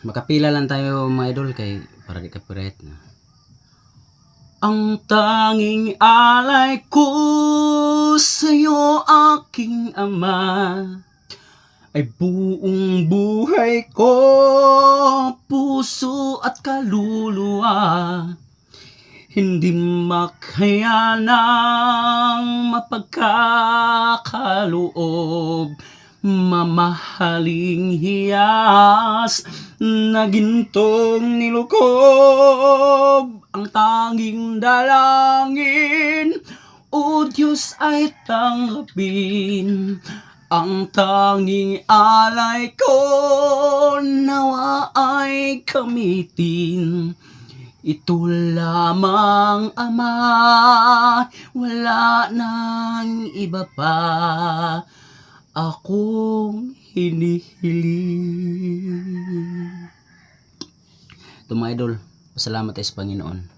Makapila lang tayo mga idol kay para di copyright na. Ang tanging alay ko sa'yo aking ama ay buong buhay ko, puso at kaluluwa. Hindi makayanang mapagkakaloob, mamahaling hiyas na gintong nilukob. Ang tanging dalangin, O Diyos, ay tanggapin. Ang tanging alay ko nawa ay gamitin. Ito lamang, Ama, wala nang iba pa akong hinihiling. Ito mga idol, pasalamat tayo sa Panginoon.